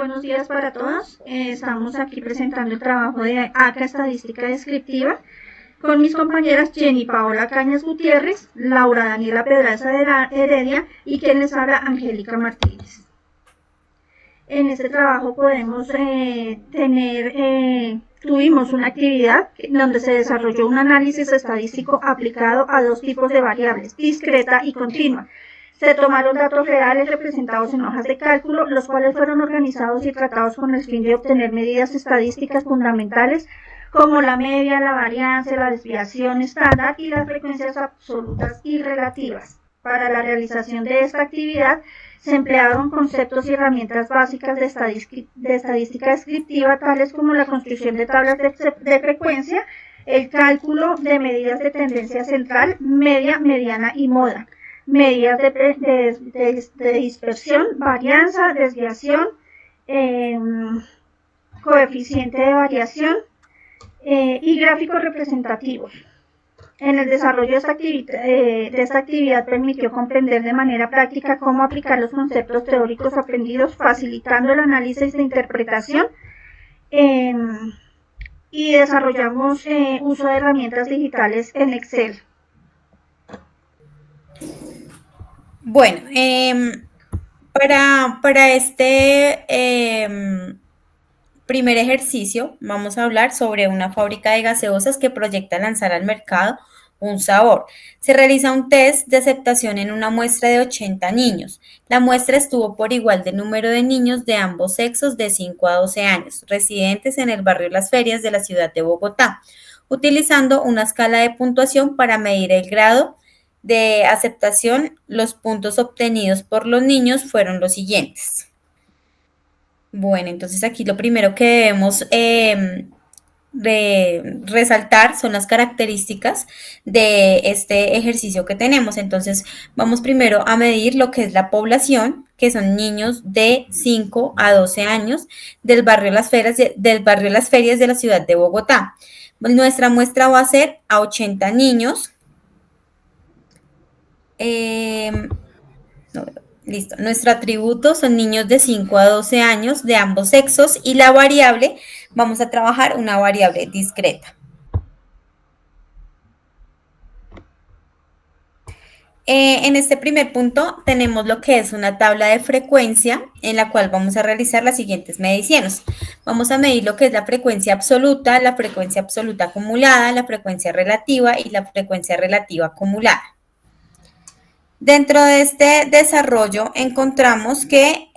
buenos días para todos. Estamos aquí presentando el trabajo de ACA Estadística Descriptiva con mis compañeras Jenny Paola Cañas Gutiérrez, Laura Daniela Pedraza Heredia y quien les habla Angélica Martínez. En este trabajo podemos tuvimos una actividad donde se desarrolló un análisis estadístico aplicado a dos tipos de variables, discreta y continua. Se tomaron datos reales representados en hojas de cálculo, los cuales fueron organizados y tratados con el fin de obtener medidas estadísticas fundamentales como la media, la varianza, la desviación estándar y las frecuencias absolutas y relativas. Para la realización de esta actividad se emplearon conceptos y herramientas básicas de estadística descriptiva, tales como la construcción de tablas de frecuencia, el cálculo de medidas de tendencia central, media, mediana y moda, medidas de dispersión, varianza, desviación, coeficiente de variación y gráficos representativos. En el desarrollo de esta actividad permitió comprender de manera práctica cómo aplicar los conceptos teóricos aprendidos, facilitando el análisis de interpretación y desarrollamos uso de herramientas digitales en Excel. Bueno, para este primer ejercicio vamos a hablar sobre una fábrica de gaseosas que proyecta lanzar al mercado un sabor. Se realiza un test de aceptación en una muestra de 80 niños. La muestra estuvo por igual de número de niños de ambos sexos de 5 a 12 años, residentes en el barrio Las Ferias de la ciudad de Bogotá, utilizando una escala de puntuación para medir el grado de aceptación. Los puntos obtenidos por los niños fueron los siguientes. Bueno, entonces aquí lo primero que debemos resaltar son las características de este ejercicio que tenemos. Entonces, vamos primero a medir lo que es la población, que son niños de 5 a 12 años del barrio Las Ferias de la ciudad de Bogotá. Nuestra muestra va a ser a 80 niños. Listo. Nuestro atributo son niños de 5 a 12 años de ambos sexos y la variable, vamos a trabajar una variable discreta. En este primer punto tenemos lo que es una tabla de frecuencia en la cual vamos a realizar las siguientes mediciones. Vamos a medir lo que es la frecuencia absoluta acumulada, la frecuencia relativa y la frecuencia relativa acumulada. Dentro de este desarrollo encontramos que,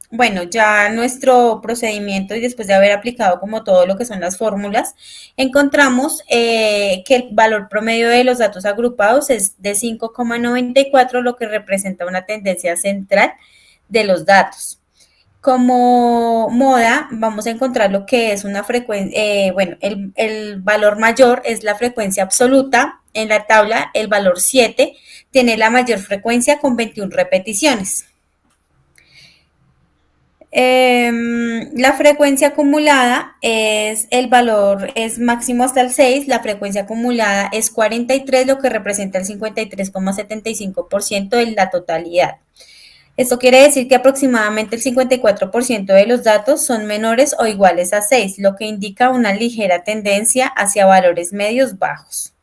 bueno, ya nuestro procedimiento y después de haber aplicado como todo lo que son las fórmulas, encontramos que el valor promedio de los datos agrupados es de 5,94, lo que representa una tendencia central de los datos. Como moda, vamos a encontrar lo que es una frecuencia, bueno, el valor mayor es la frecuencia absoluta. En la tabla, el valor 7 tiene la mayor frecuencia con 21 repeticiones. La frecuencia acumulada el valor es máximo hasta el 6, la frecuencia acumulada es 43, lo que representa el 53,75% de la totalidad. Esto quiere decir que aproximadamente el 54% de los datos son menores o iguales a 6, lo que indica una ligera tendencia hacia valores medios bajos.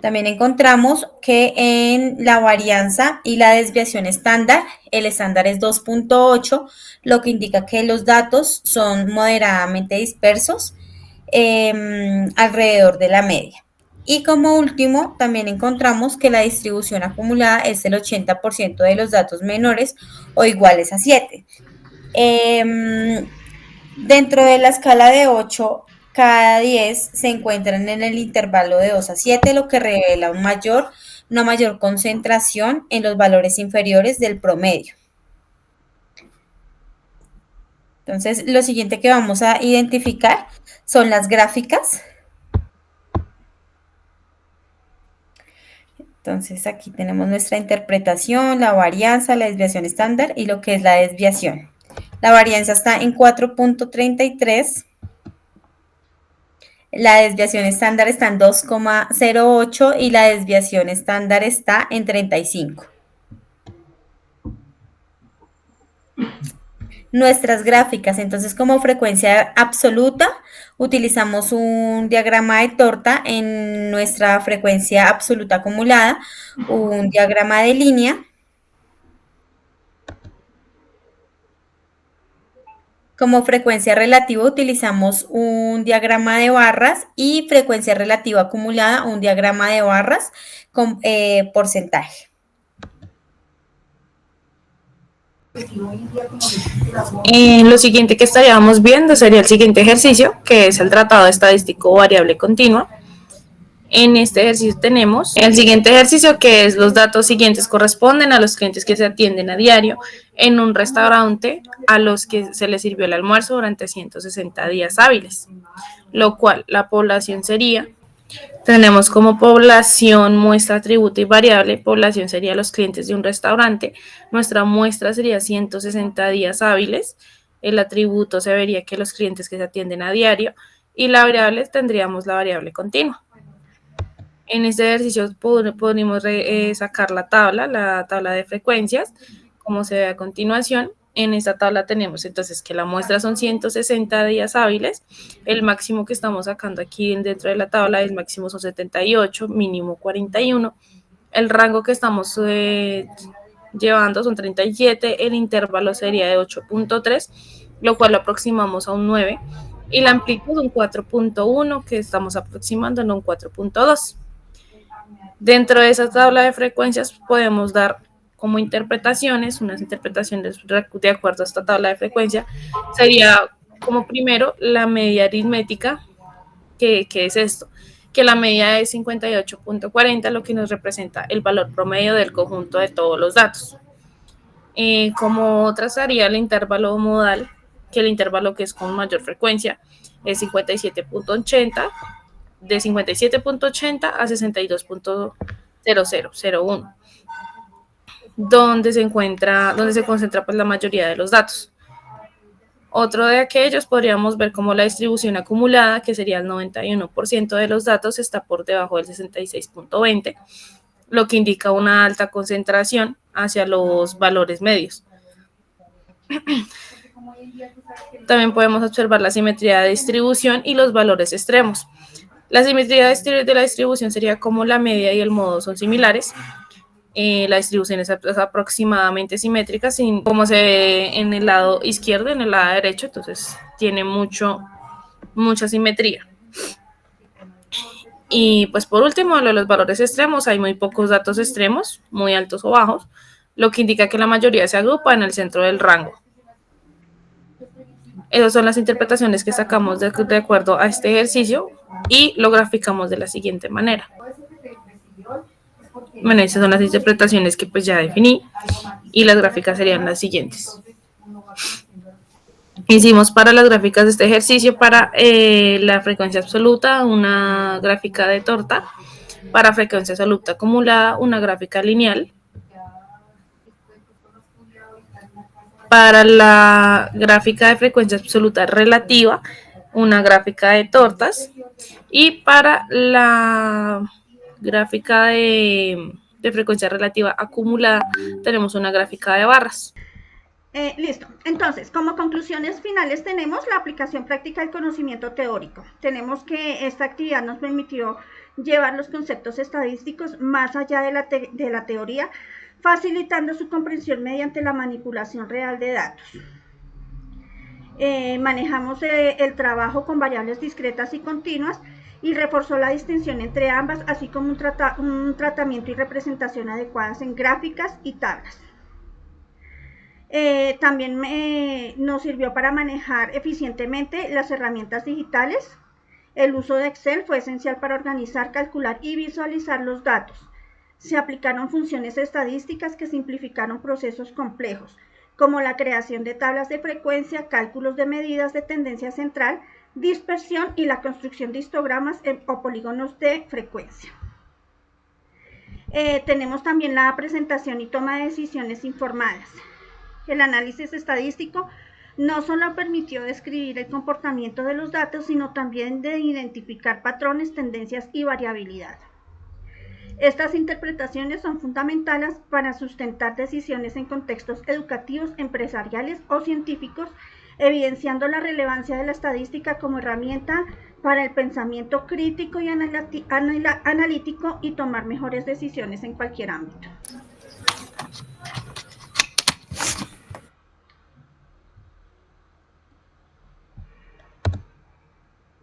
También encontramos que en la varianza y la desviación estándar, el estándar es 2,8, lo que indica que los datos son moderadamente dispersos alrededor de la media. Y como último, también encontramos que la distribución acumulada es el 80% de los datos menores o iguales a 7. Dentro de la escala de 8, cada 10 se encuentran en el intervalo de 2 a 7, lo que revela una mayor concentración en los valores inferiores del promedio. Entonces, lo siguiente que vamos a identificar son las gráficas. Entonces, aquí tenemos nuestra interpretación, la varianza, la desviación estándar y lo que es la desviación. La varianza está en 4,33. La desviación estándar está en 2,08 y la desviación estándar está en 35. nuestras gráficas. Entonces, como frecuencia absoluta, utilizamos un diagrama de torta en nuestra frecuencia absoluta acumulada, un diagrama de línea. Como frecuencia relativa utilizamos un diagrama de barras y frecuencia relativa acumulada, un diagrama de barras con porcentaje. Lo siguiente que estaríamos viendo sería el siguiente ejercicio, que es el tratado estadístico variable continua. En este ejercicio tenemos el siguiente ejercicio, que es los datos siguientes corresponden a los clientes que se atienden a diario en un restaurante a los que se les sirvió el almuerzo durante 160 días hábiles, lo cual la población sería, tenemos como población muestra, atributo y variable. Población sería los clientes de un restaurante, nuestra muestra sería 160 días hábiles, el atributo se vería que los clientes que se atienden a diario y la variable tendríamos la variable continua. En este ejercicio podemos sacar la tabla de frecuencias, como se ve a continuación. En esta tabla tenemos entonces que la muestra son 160 días hábiles, el máximo que estamos sacando aquí dentro de la tabla, el máximo son 78, mínimo 41, el rango que estamos llevando son 37, el intervalo sería de 8.3, lo cual lo aproximamos a un 9, y la amplitud un 4.1 que estamos aproximando en un 4.2. Dentro de esa tabla de frecuencias podemos dar como interpretaciones, unas interpretaciones de acuerdo a esta tabla de frecuencia, sería como primero la media aritmética, que es esto, que la media es 58.40, lo que nos representa el valor promedio del conjunto de todos los datos. Como otra sería el intervalo modal, que el intervalo que es con mayor frecuencia es 57.80, de 57.80 a 62.0001, donde se concentra pues la mayoría de los datos. Otro de aquellos podríamos ver como la distribución acumulada, que sería el 91% de los datos está por debajo del 66.20, lo que indica una alta concentración hacia los valores medios. También podemos observar la simetría de distribución y los valores extremos. La simetría de la distribución sería como la media y el modo son similares. La distribución es aproximadamente simétrica, como se ve en el lado izquierdo, en el lado derecho, entonces tiene mucha simetría. Y pues por último, lo de los valores extremos, hay muy pocos datos extremos, muy altos o bajos, lo que indica que la mayoría se agrupa en el centro del rango. Esas son las interpretaciones que sacamos de acuerdo a este ejercicio y lo graficamos de la siguiente manera. Bueno, esas son las interpretaciones que pues ya definí y las gráficas serían las siguientes. Hicimos para las gráficas de este ejercicio, para la frecuencia absoluta, una gráfica de torta, para frecuencia absoluta acumulada, una gráfica lineal, para la gráfica de frecuencia absoluta relativa, una gráfica de tortas, y para la gráfica de frecuencia relativa acumulada tenemos una gráfica de barras. Listo. Entonces, como conclusiones finales tenemos la aplicación práctica del conocimiento teórico. Tenemos que esta actividad nos permitió llevar los conceptos estadísticos más allá de la teoría, facilitando su comprensión mediante la manipulación real de datos. Manejamos el trabajo con variables discretas y continuas y reforzó la distinción entre ambas, así como un tratamiento y representación adecuadas en gráficas y tablas. También nos sirvió para manejar eficientemente las herramientas digitales. El uso de Excel fue esencial para organizar, calcular y visualizar los datos. Se aplicaron funciones estadísticas que simplificaron procesos complejos, como la creación de tablas de frecuencia, cálculos de medidas de tendencia central, dispersión y la construcción de histogramas o polígonos de frecuencia. Tenemos también la presentación y toma de decisiones informadas. El análisis estadístico no solo permitió describir el comportamiento de los datos, sino también de identificar patrones, tendencias y variabilidad. Estas interpretaciones son fundamentales para sustentar decisiones en contextos educativos, empresariales o científicos, evidenciando la relevancia de la estadística como herramienta para el pensamiento crítico y analítico y tomar mejores decisiones en cualquier ámbito.